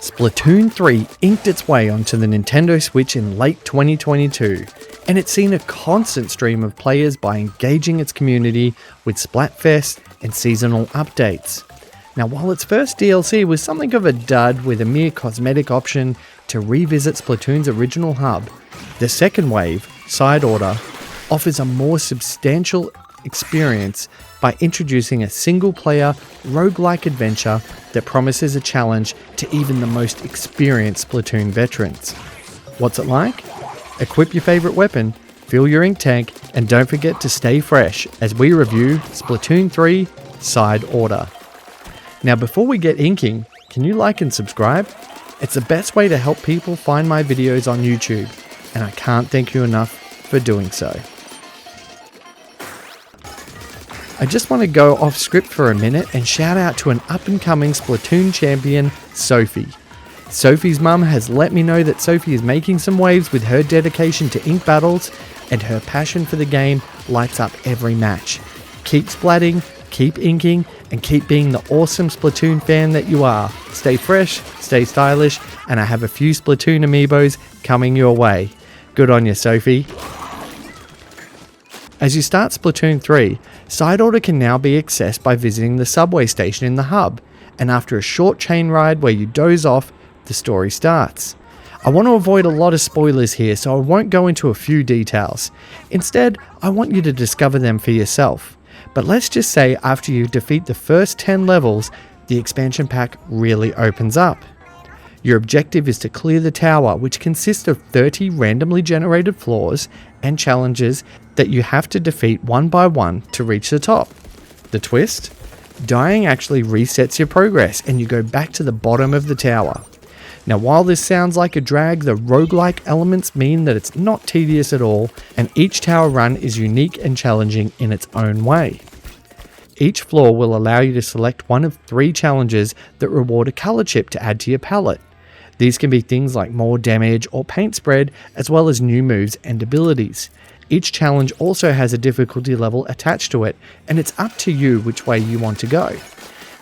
Splatoon 3 inked its way onto the Nintendo Switch in late 2022, and it's seen a constant stream of players by engaging its community with Splatfest and seasonal updates. Now, while its first DLC was something of a dud with a mere cosmetic option to revisit Splatoon's original hub, the second wave, Side Order, offers a more substantial experience by introducing a single-player, roguelike adventure that promises a challenge to even the most experienced Splatoon veterans. What's it like? Equip your favourite weapon, fill your ink tank, and don't forget to stay fresh as we review Splatoon 3 Side Order. Now before we get inking, can you like and subscribe? It's the best way to help people find my videos on YouTube, and I can't thank you enough for doing so. I just want to go off script for a minute and shout out to an up-and-coming Splatoon champion, Sophie. Sophie's mum has let me know that Sophie is making some waves with her dedication to ink battles, and her passion for the game lights up every match. Keep splatting, keep inking, and keep being the awesome Splatoon fan that you are. Stay fresh, stay stylish, and I have a few Splatoon amiibos coming your way. Good on you, Sophie. As you start Splatoon 3, Side Order can now be accessed by visiting the subway station in the hub, and after a short chain ride where you doze off, the story starts. I want to avoid a lot of spoilers here, so I won't go into a few details. Instead, I want you to discover them for yourself. But let's just say after you defeat the first 10 levels, the expansion pack really opens up. Your objective is to clear the tower, which consists of 30 randomly generated floors and challenges that you have to defeat one by one to reach the top. The twist? Dying actually resets your progress and you go back to the bottom of the tower. Now while this sounds like a drag, the roguelike elements mean that it's not tedious at all, and each tower run is unique and challenging in its own way. Each floor will allow you to select one of 3 challenges that reward a color chip to add to your palette. These can be things like more damage or paint spread, as well as new moves and abilities. Each challenge also has a difficulty level attached to it, and it's up to you which way you want to go.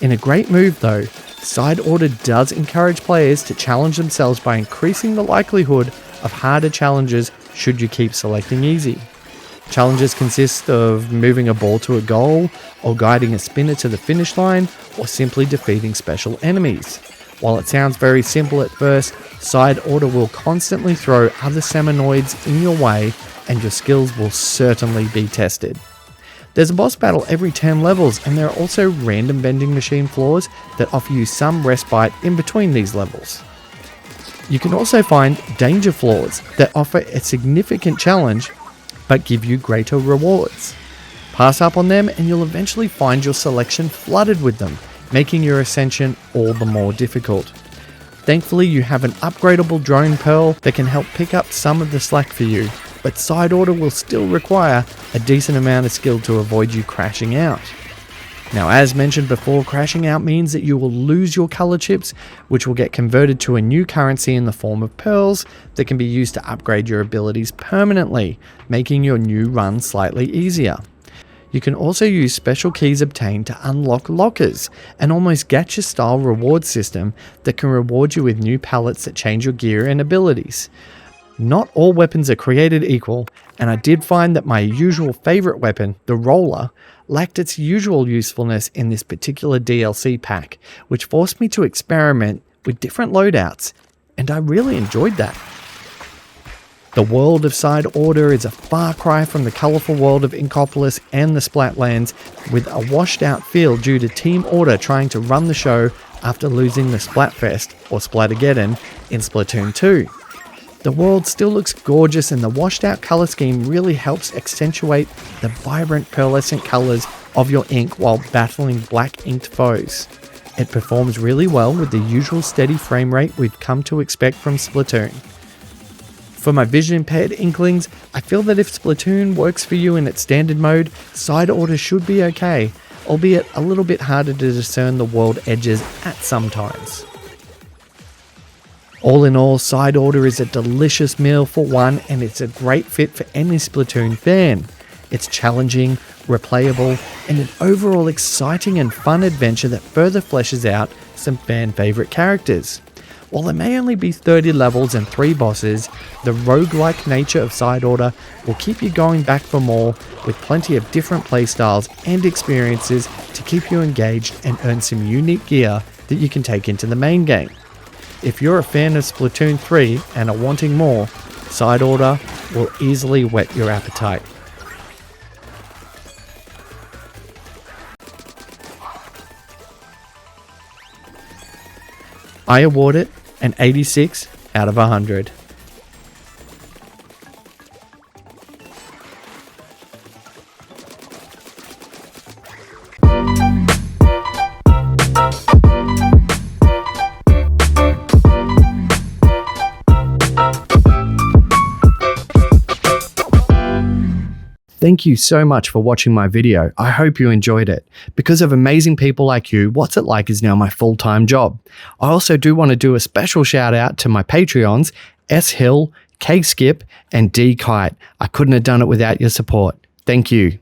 In a great move though, Side Order does encourage players to challenge themselves by increasing the likelihood of harder challenges should you keep selecting easy. Challenges consist of moving a ball to a goal, or guiding a spinner to the finish line, or simply defeating special enemies. While it sounds very simple at first, Side Order will constantly throw other Seminoids in your way, and your skills will certainly be tested. There's a boss battle every 10 levels, and there are also random vending machine floors that offer you some respite in between these levels. You can also find danger floors that offer a significant challenge but give you greater rewards. Pass up on them and you'll eventually find your selection flooded with them, making your ascension all the more difficult. Thankfully, you have an upgradable drone pearl that can help pick up some of the slack for you, but Side Order will still require a decent amount of skill to avoid you crashing out. Now, as mentioned before, crashing out means that you will lose your color chips, which will get converted to a new currency in the form of pearls that can be used to upgrade your abilities permanently, making your new run slightly easier. You can also use special keys obtained to unlock lockers, an almost gacha-style reward system that can reward you with new palettes that change your gear and abilities. Not all weapons are created equal, and I did find that my usual favourite weapon, the roller, lacked its usual usefulness in this particular DLC pack, which forced me to experiment with different loadouts, and I really enjoyed that. The world of Side Order is a far cry from the colourful world of Inkopolis and the Splatlands, with a washed out feel due to Team Order trying to run the show after losing the Splatfest, or Splatageddon, in Splatoon 2. The world still looks gorgeous, and the washed out colour scheme really helps accentuate the vibrant pearlescent colours of your ink while battling black inked foes. It performs really well with the usual steady frame rate we've come to expect from Splatoon. For my vision impaired inklings, I feel that if Splatoon works for you in its standard mode, Side Order should be okay, albeit a little bit harder to discern the world edges at some times. All in all, Side Order is a delicious meal for one, and it's a great fit for any Splatoon fan. It's challenging, replayable, and an overall exciting and fun adventure that further fleshes out some fan favourite characters. While there may only be 30 levels and 3 bosses, the roguelike nature of Side Order will keep you going back for more, with plenty of different playstyles and experiences to keep you engaged and earn some unique gear that you can take into the main game. If you're a fan of Splatoon 3 and are wanting more, Side Order will easily whet your appetite. I award it an 86 out of 100. Thank you so much for watching my video. I hope you enjoyed it. Because of amazing people like you, What's It Like is now my full-time job. I also do want to do a special shout out to my Patreons, S Hill, K Skip, and D Kite. I couldn't have done it without your support. Thank you.